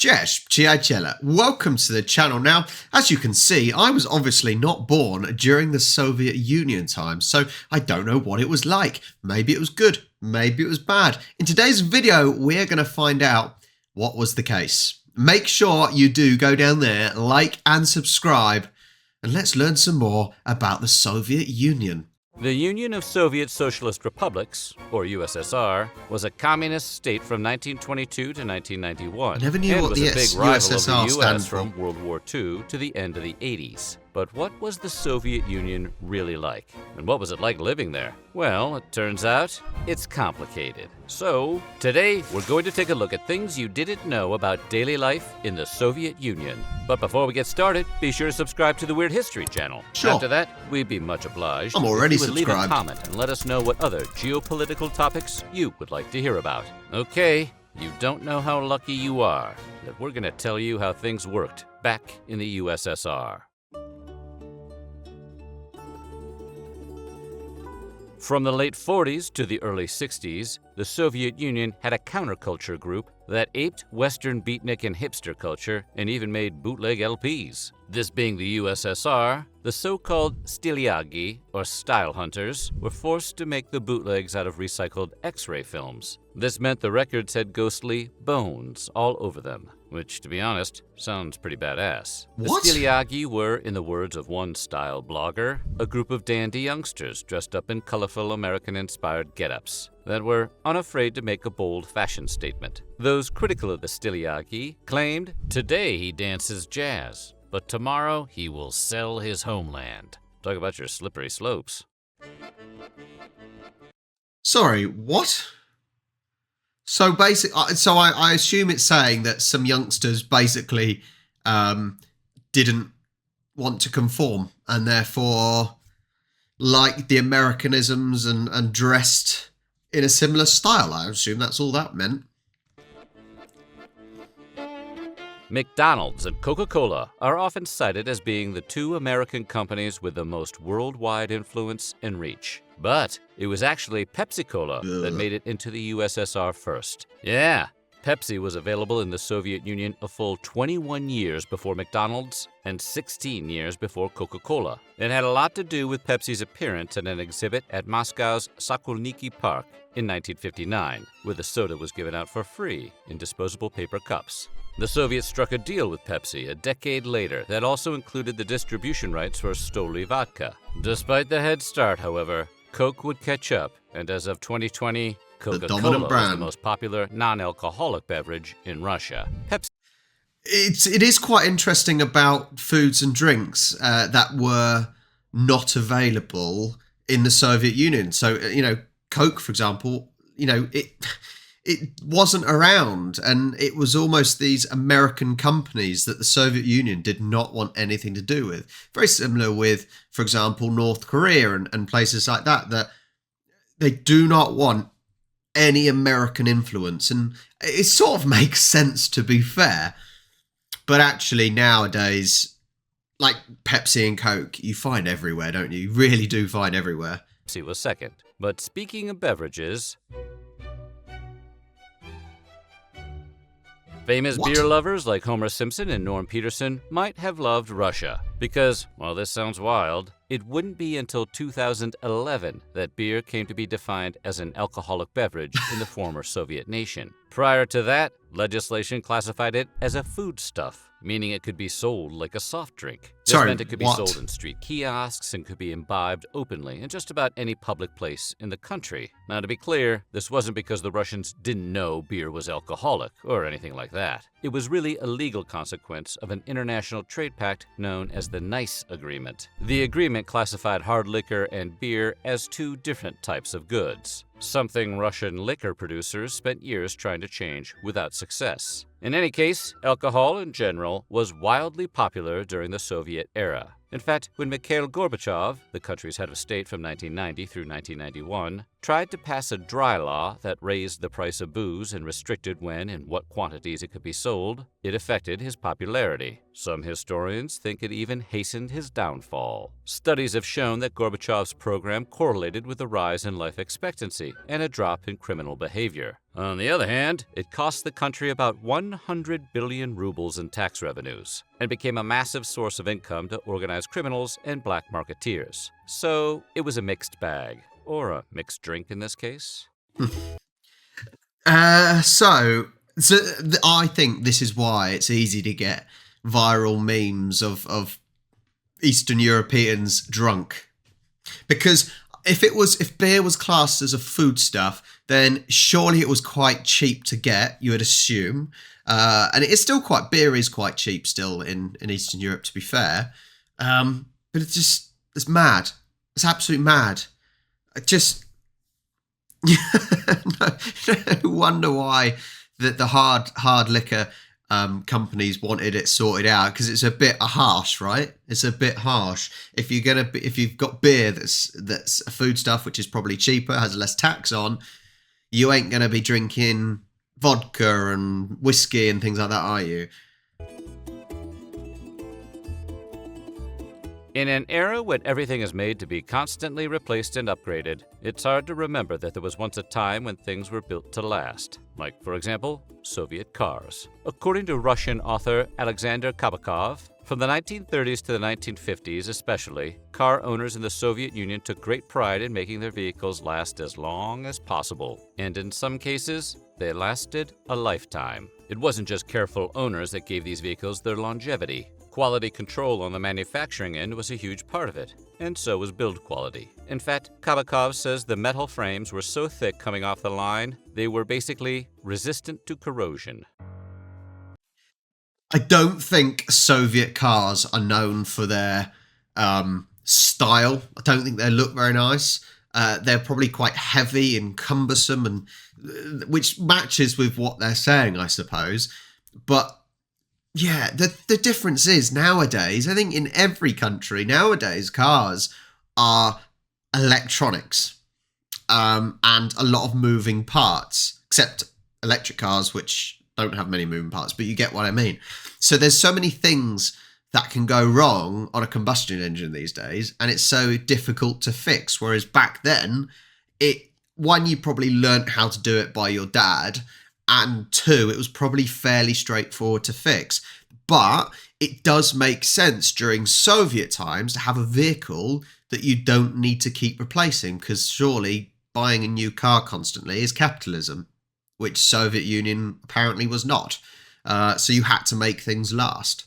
Cześć, przyjaciele. Welcome to the channel. Now, as you can see, I was obviously not born during the Soviet Union time, so I don't know what it was like. Maybe it was good, maybe it was bad. In today's video, we're going to find out what was the case. Make sure you do go down there, like and subscribe, and let's learn some more about the Soviet Union. The Union of Soviet Socialist Republics, or USSR, was a communist state from 1922 to 1991. I never knew and what was the a big rival of USSR the stand US for. from World War II to the end of the 80s. But what was the Soviet Union really like? And what was it like living there? Well, it turns out it's complicated. So, today we're going to take a look at things you didn't know about daily life in the Soviet Union. But before we get started, be sure to subscribe to the Weird History channel. Sure. After that, we'd be much obliged I'm already if you would leave a subscribed. comment and let us know what other geopolitical topics you would like to hear about. Okay, you don't know how lucky you are that we're going to tell you how things worked back in the USSR. From the late 40s to the early 60s, the Soviet Union had a counterculture group that aped Western beatnik and hipster culture and even made bootleg LPs. This being the USSR, the so-called styliagi, or style hunters, were forced to make the bootlegs out of recycled X-ray films. This meant the records had ghostly bones all over them, which, to be honest, sounds pretty badass. What? The styliagi were, in the words of one style blogger, a group of dandy youngsters dressed up in colorful American-inspired get-ups that were unafraid to make a bold fashion statement. Those critical of the styliagi claimed, today he dances jazz, but tomorrow he will sell his homeland. Talk about your slippery slopes. Sorry, what? So I assume it's saying that some youngsters basically didn't want to conform and therefore liked the Americanisms and dressed in a similar style. I assume that's all that meant. McDonald's and Coca-Cola are often cited as being the two American companies with the most worldwide influence and reach. But it was actually Pepsi-Cola that made it into the USSR first. Yeah, Pepsi was available in the Soviet Union a full 21 years before McDonald's and 16 years before Coca-Cola. It had a lot to do with Pepsi's appearance at an exhibit at Moscow's Sokolniki Park in 1959, where the soda was given out for free in disposable paper cups. The Soviets struck a deal with Pepsi a decade later that also included the distribution rights for Stoli vodka. Despite the head start, however, Coke would catch up, and as of 2020, Coca-Cola was the most popular non-alcoholic beverage in Russia. Pepsi. It is quite interesting about foods and drinks that were not available in the Soviet Union. So, Coke, for example, it wasn't around, and it was almost these American companies that the Soviet Union did not want anything to do with. Very similar with, for example, North Korea and places like that they do not want any American influence. And it sort of makes sense, to be fair. But actually nowadays, like Pepsi and Coke, you find everywhere, don't you? You really do find everywhere. Pepsi was second. But speaking of beverages, famous beer lovers like Homer Simpson and Norm Peterson might have loved Russia because, while this sounds wild, it wouldn't be until 2011 that beer came to be defined as an alcoholic beverage in the former Soviet nation. Prior to that, legislation classified it as a foodstuff, meaning it could be sold like a soft drink. This meant it could be sold in street kiosks and could be imbibed openly in just about any public place in the country. Now, to be clear, this wasn't because the Russians didn't know beer was alcoholic or anything like that. It was really a legal consequence of an international trade pact known as the Nice Agreement. The agreement classified hard liquor and beer as two different types of goods, something Russian liquor producers spent years trying to change without success. In any case, alcohol in general was wildly popular during the Soviet era. In fact, when Mikhail Gorbachev, the country's head of state from 1990 through 1991, tried to pass a dry law that raised the price of booze and restricted when and what quantities it could be sold, it affected his popularity. Some historians think it even hastened his downfall. Studies have shown that Gorbachev's program correlated with the rise in life expectancy economically and a drop in criminal behavior. On the other hand, it cost the country about 100 billion rubles in tax revenues and became a massive source of income to organized criminals and black marketeers. So it was a mixed bag, or a mixed drink in this case. I think this is why it's easy to get viral memes of Eastern Europeans drunk. Because if beer was classed as a foodstuff, then surely it was quite cheap to get, you would assume. And it is still beer is quite cheap still in Eastern Europe, to be fair. But it's mad. It's absolutely mad. No wonder why the hard liquor companies wanted it sorted out, because it's a bit harsh, right? It's a bit harsh. If you've got beer that's a foodstuff, which is probably cheaper, has less tax on, you ain't gonna be drinking vodka and whiskey and things like that, are you? In an era when everything is made to be constantly replaced and upgraded, it's hard to remember that there was once a time when things were built to last. Like, for example, Soviet cars. According to Russian author Alexander Kabakov, from the 1930s to the 1950s especially, car owners in the Soviet Union took great pride in making their vehicles last as long as possible. And in some cases, they lasted a lifetime. It wasn't just careful owners that gave these vehicles their longevity. Quality control on the manufacturing end was a huge part of it, and so was build quality. In fact, Kabakov says the metal frames were so thick coming off the line, they were basically resistant to corrosion. I don't think Soviet cars are known for their style. I don't think they look very nice. They're probably quite heavy and cumbersome, and which matches with what they're saying, I suppose. But yeah, the difference is nowadays, I think in every country nowadays, cars are electronics and a lot of moving parts, except electric cars, which don't have many moving parts, but you get what I mean. So there's so many things that can go wrong on a combustion engine these days, and it's so difficult to fix. Whereas back then, one, you probably learnt how to do it by your dad, and two, it was probably fairly straightforward to fix. But it does make sense during Soviet times to have a vehicle that you don't need to keep replacing, because surely buying a new car constantly is capitalism, which Soviet Union apparently was not. So you had to make things last.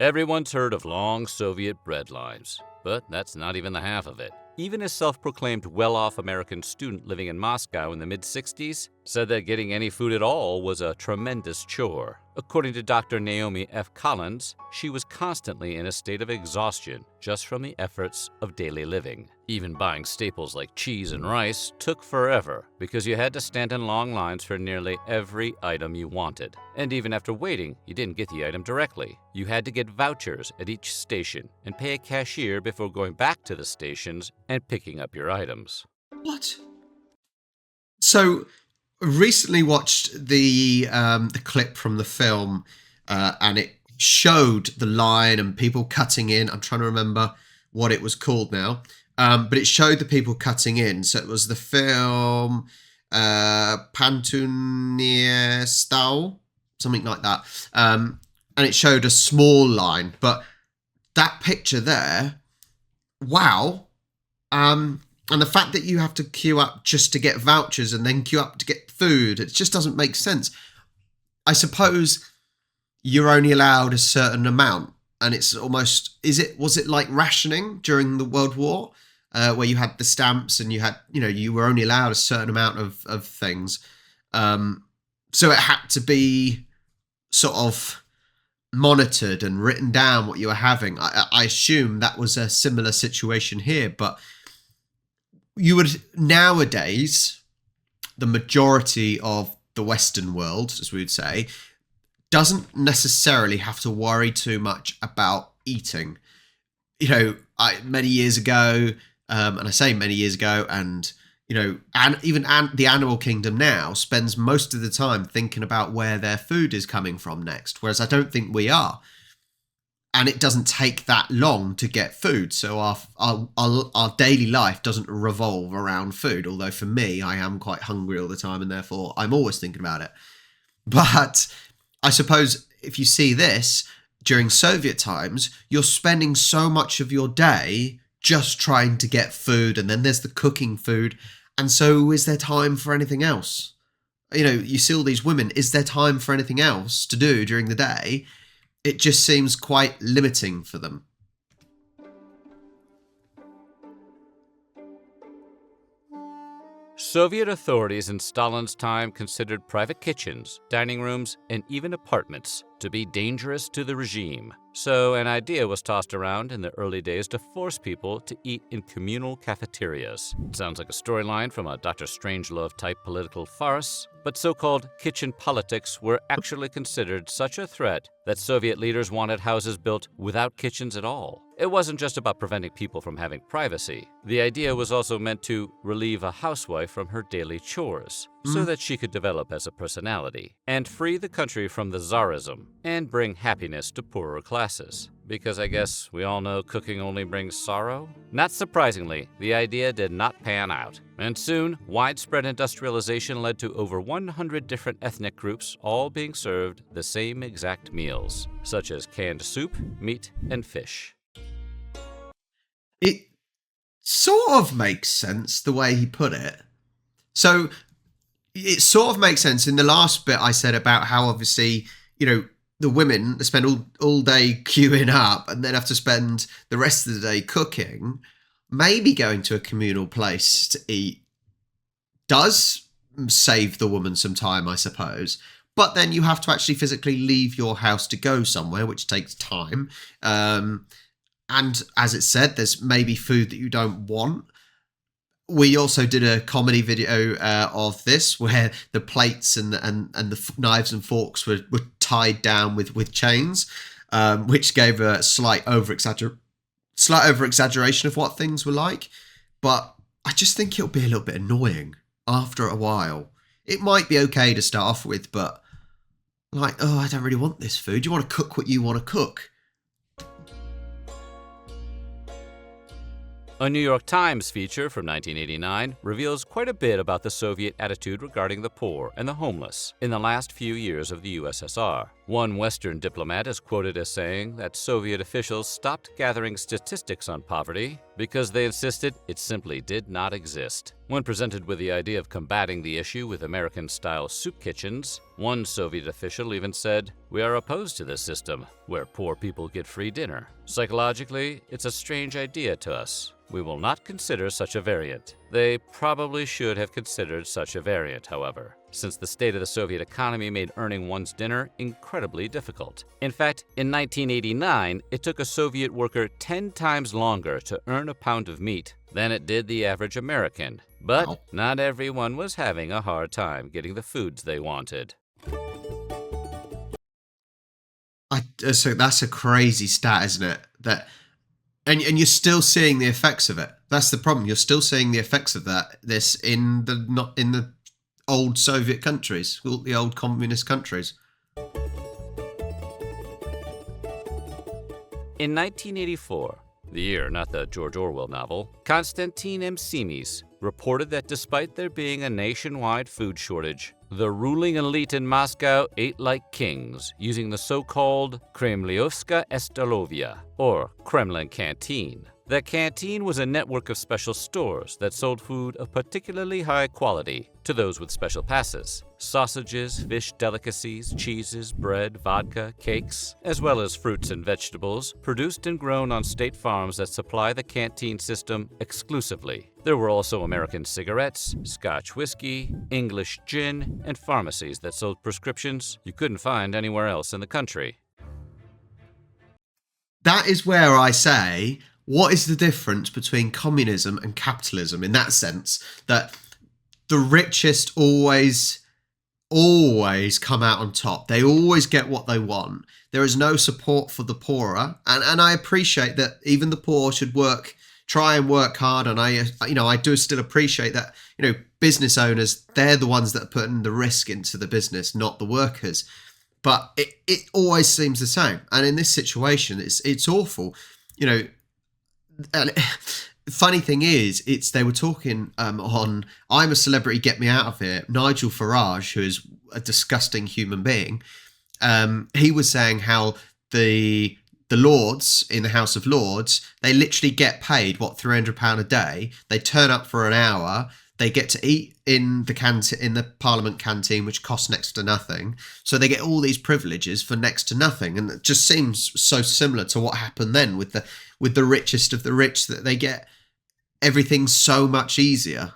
Everyone's heard of long Soviet bread lines, but that's not even the half of it. Even a self-proclaimed well-off American student living in Moscow in the mid-60s said that getting any food at all was a tremendous chore. According to Dr. Naomi F. Collins, she was constantly in a state of exhaustion just from the efforts of daily living. Even buying staples like cheese and rice took forever because you had to stand in long lines for nearly every item you wanted. And even after waiting, you didn't get the item directly. You had to get vouchers at each station and pay a cashier before going back to the stations and picking up your items. What? So, recently watched the clip from the film, and it showed the line and people cutting in. I'm trying to remember what it was called now, but it showed the people cutting in. So it was the film Pantunie Stau, something like that, and it showed a small line. But that picture there, wow. And the fact that you have to queue up just to get vouchers and then queue up to get food, it just doesn't make sense. I suppose you're only allowed a certain amount, and it's almost, was it like rationing during the World War, where you had the stamps and you were only allowed a certain amount of things. So it had to be sort of monitored and written down what you were having. I assume that was a similar situation here, but you would nowadays, the majority of the Western world, as we would say, doesn't necessarily have to worry too much about eating. Many years ago, and I say many years ago, and even the animal kingdom now spends most of the time thinking about where their food is coming from next, whereas I don't think we are. and it doesn't take that long to get food. So our daily life doesn't revolve around food. Although for me, I am quite hungry all the time, and therefore I'm always thinking about it. But I suppose if you see this during Soviet times, you're spending so much of your day just trying to get food, and then there's the cooking food. And so is there time for anything else? You know, you see all these women, is there time for anything else to do during the day? It just seems quite limiting for them. Soviet authorities in Stalin's time considered private kitchens, dining rooms, and even apartments to be dangerous to the regime. So an idea was tossed around in the early days to force people to eat in communal cafeterias. It sounds like a storyline from a Dr. Strangelove type political farce, but so-called kitchen politics were actually considered such a threat that Soviet leaders wanted houses built without kitchens at all. It wasn't just about preventing people from having privacy. The idea was also meant to relieve a housewife from her daily chores, so that she could develop as a personality, and free the country from the Tsarism, and bring happiness to poorer classes. Because I guess we all know cooking only brings sorrow? Not surprisingly, the idea did not pan out. And soon, widespread industrialization led to over 100 different ethnic groups all being served the same exact meals, such as canned soup, meat, and fish. It sort of makes sense the way he put it. So it sort of makes sense in the last bit I said about how obviously, you know, the women spend all day queuing up and then have to spend the rest of the day cooking. Maybe going to a communal place to eat does save the woman some time, I suppose. But then you have to actually physically leave your house to go somewhere, which takes time. And as it said, there's maybe food that you don't want. We also did a comedy video of this where the plates and the knives and forks were tied down with chains, which gave a slight over exaggeration of what things were like. But I just think it'll be a little bit annoying after a while. It might be okay to start off with, but like, oh, I don't really want this food. You want to cook what you want to cook. A New York Times feature from 1989 reveals quite a bit about the Soviet attitude regarding the poor and the homeless in the last few years of the USSR. One Western diplomat is quoted as saying that Soviet officials stopped gathering statistics on poverty because they insisted it simply did not exist. When presented with the idea of combating the issue with American-style soup kitchens, one Soviet official even said, "We are opposed to this system, where poor people get free dinner. Psychologically, it's a strange idea to us. We will not consider such a variant." They probably should have considered such a variant, however, since the state of the Soviet economy made earning one's dinner incredibly difficult. In fact, in 1989, it took a Soviet worker 10 times longer to earn a pound of meat than it did the average American. But not everyone was having a hard time getting the foods they wanted. So that's a crazy stat, isn't it? And you're still seeing the effects of it. That's the problem. You're still seeing the effects of this in the old Soviet countries, the old communist countries. In 1984, the year, not the George Orwell novel, Konstantin M. Simis reported that despite there being a nationwide food shortage, the ruling elite in Moscow ate like kings using the so-called Kremlevskaya Stolovaya, or Kremlin Canteen. The canteen was a network of special stores that sold food of particularly high quality to those with special passes. Sausages, fish delicacies, cheeses, bread, vodka, cakes, as well as fruits and vegetables produced and grown on state farms that supply the canteen system exclusively. There were also American cigarettes, Scotch whiskey, English gin, and pharmacies that sold prescriptions you couldn't find anywhere else in the country. That is where I say, what is the difference between communism and capitalism in that sense? That the richest always come out on top. They always get what they want. There is no support for the poorer. And I appreciate that even the poor should try and work hard. And I do still appreciate that, business owners, they're the ones that are putting the risk into the business, not the workers. But it always seems the same. And in this situation, it's awful. You know, and funny thing is, they were talking on I'm a Celebrity, Get Me Out of Here. Nigel Farage, who is a disgusting human being, he was saying how the Lords in the House of Lords, they literally get paid £300 a day. They turn up for an hour. They get to eat in the Parliament canteen, which costs next to nothing. So they get all these privileges for next to nothing, and it just seems so similar to what happened then with the richest of the rich, that they get everything so much easier.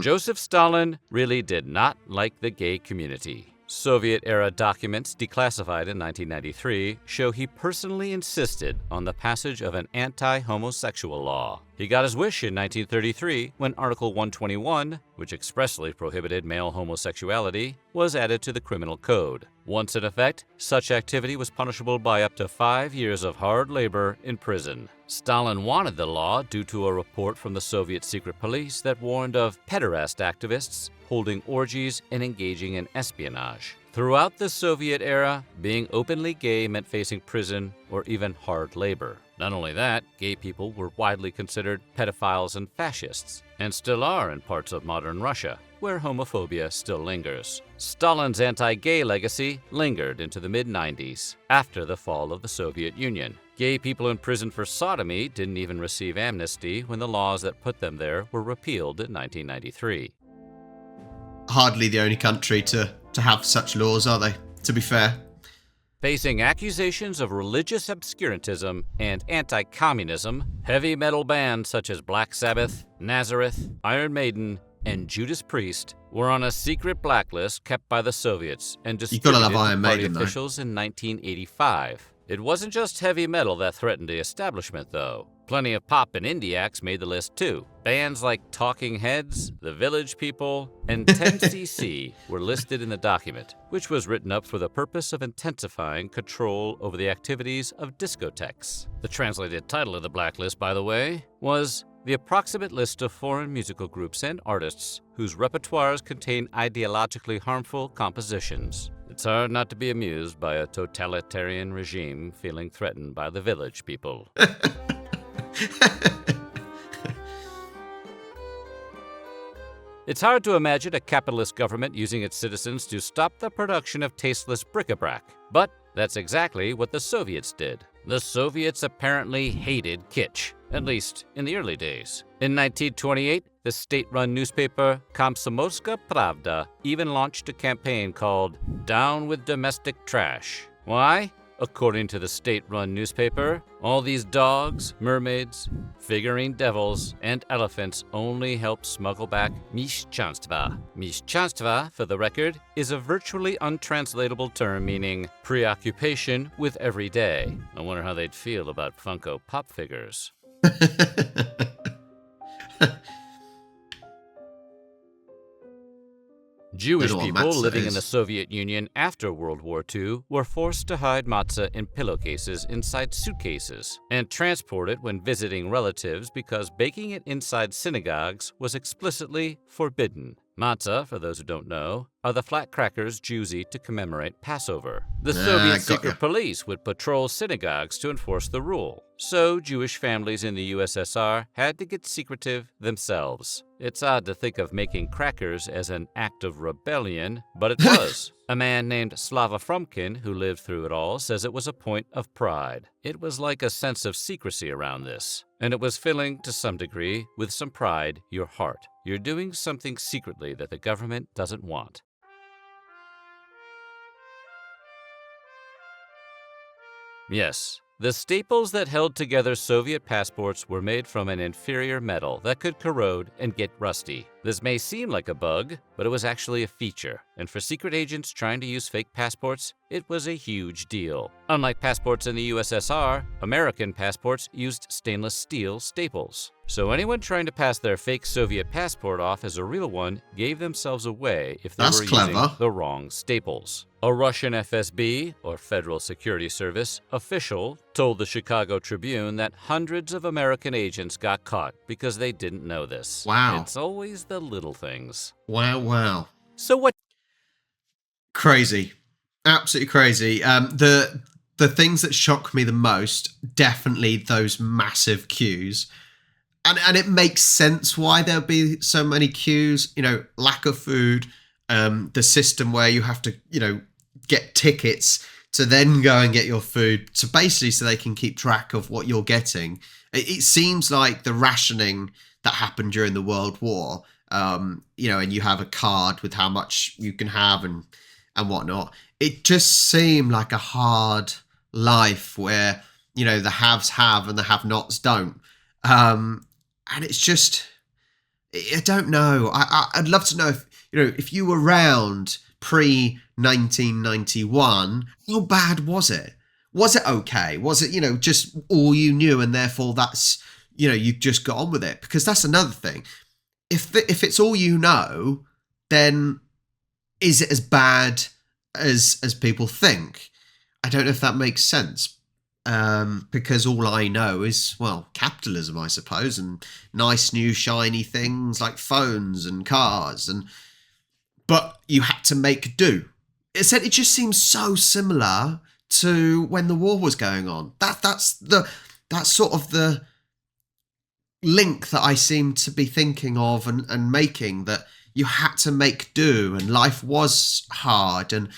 Joseph Stalin really did not like the gay community. Soviet-era documents declassified in 1993 show he personally insisted on the passage of an anti-homosexual law. He got his wish in 1933 when Article 121, which expressly prohibited male homosexuality, was added to the criminal code. Once in effect, such activity was punishable by up to 5 years of hard labor in prison. Stalin wanted the law due to a report from the Soviet secret police that warned of pederast activists holding orgies and engaging in espionage. Throughout the Soviet era, being openly gay meant facing prison or even hard labor. Not only that, gay people were widely considered pedophiles and fascists, and still are in parts of modern Russia, where homophobia still lingers. Stalin's anti-gay legacy lingered into the mid-90s, after the fall of the Soviet Union. Gay people in prison for sodomy didn't even receive amnesty when the laws that put them there were repealed in 1993. Hardly the only country to have such laws, are they, to be fair? Facing accusations of religious obscurantism and anti-communism, heavy metal bands such as Black Sabbath, Nazareth, Iron Maiden, and Judas Priest were on a secret blacklist kept by the Soviets and distributed to party officials in 1985. It wasn't just heavy metal that threatened the establishment, though. Plenty of pop and indie acts made the list, too. Bands like Talking Heads, The Village People, and 10cc were listed in the document, which was written up for the purpose of intensifying control over the activities of discotheques. The translated title of the blacklist, by the way, was The Approximate List of Foreign Musical Groups and Artists Whose Repertoires Contain Ideologically Harmful Compositions. It's hard not to be amused by a totalitarian regime feeling threatened by the village people. It's hard to imagine a capitalist government using its citizens to stop the production of tasteless bric-a-brac, but that's exactly what the Soviets did. The Soviets apparently hated kitsch, at least in the early days. In 1928, the state-run newspaper Komsomolska Pravda even launched a campaign called Down with Domestic Trash. Why? According to the state-run newspaper, all these dogs, mermaids, figurine devils, and elephants only help smuggle back mishchanstva. Mishchanstva, for the record, is a virtually untranslatable term meaning preoccupation with every day. I wonder how they'd feel about Funko Pop figures. Jewish people living in the Soviet Union after World War II were forced to hide matzah in pillowcases inside suitcases and transport it when visiting relatives because baking it inside synagogues was explicitly forbidden. Matzah, for those who don't know, are the flat crackers Jews eat to commemorate Passover. The Soviet secret police would patrol synagogues to enforce the rule, so Jewish families in the USSR had to get secretive themselves. It's odd to think of making crackers as an act of rebellion, but it was. A man named Slava Frumkin, who lived through it all, says it was a point of pride. It was like a sense of secrecy around this, and it was filling, to some degree, with some pride, your heart. You're doing something secretly that the government doesn't want. Yes, the staples that held together Soviet passports were made from an inferior metal that could corrode and get rusty. This may seem like a bug, but it was actually a feature, and for secret agents trying to use fake passports, it was a huge deal. Unlike passports in the USSR, American passports used stainless steel staples. So anyone trying to pass their fake Soviet passport off as a real one gave themselves away if they were using the wrong staples. A Russian FSB, or Federal Security Service, official told the Chicago Tribune that hundreds of American agents got caught because they didn't know this. Wow. It's always the little things. Wow. So what? Crazy. Absolutely crazy. The things that shock me the most, definitely those massive queues. And it makes sense why there'll be so many queues, lack of food, the system where you have to, get tickets to then go and get your food. So basically, so they can keep track of what you're getting. It seems like the rationing that happened during the World War, and you have a card with how much you can have and whatnot. It just seemed like a hard life where, the haves have and the have-nots don't. And it's just, I don't know. I'd love to know if you were around pre-1991, how bad was it? Was it okay? Was it, just all you knew and therefore that's, you just got on with it? Because that's another thing. If it's all you know, then is it as bad as people think? I don't know if that makes sense. Because all I know is, capitalism, I suppose, and nice new shiny things like phones and cars, but you had to make do. It just seems so similar to when the war was going on. That's sort of the link that I seem to be thinking of and making, that you had to make do and life was hard and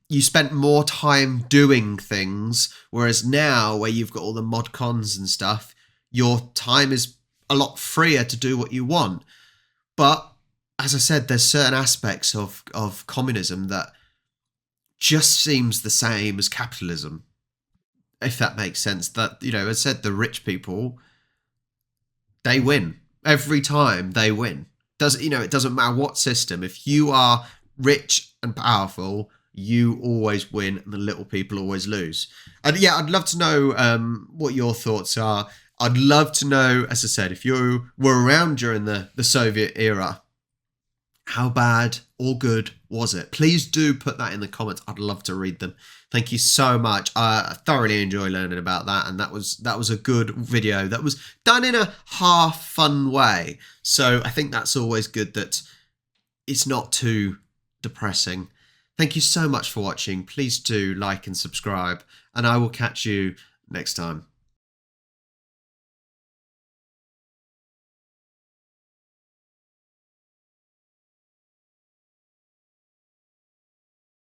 you spent more time doing things, whereas now, where you've got all the mod cons and stuff, your time is a lot freer to do what you want. But as I said, there's certain aspects of communism that just seems the same as capitalism, if that makes sense. That, as I said, the rich people, they win. Every time they win. It doesn't matter what system. If you are rich and powerful, you always win and the little people always lose. And yeah, I'd love to know what your thoughts are. I'd love to know, as I said, if you were around during the Soviet era, how bad or good was it? Please do put that in the comments. I'd love to read them. Thank you so much. I thoroughly enjoy learning about that, and that was a good video that was done in a half fun way. So I think that's always good, that it's not too depressing. Thank you so much for watching. Please do like and subscribe, and I will catch you next time.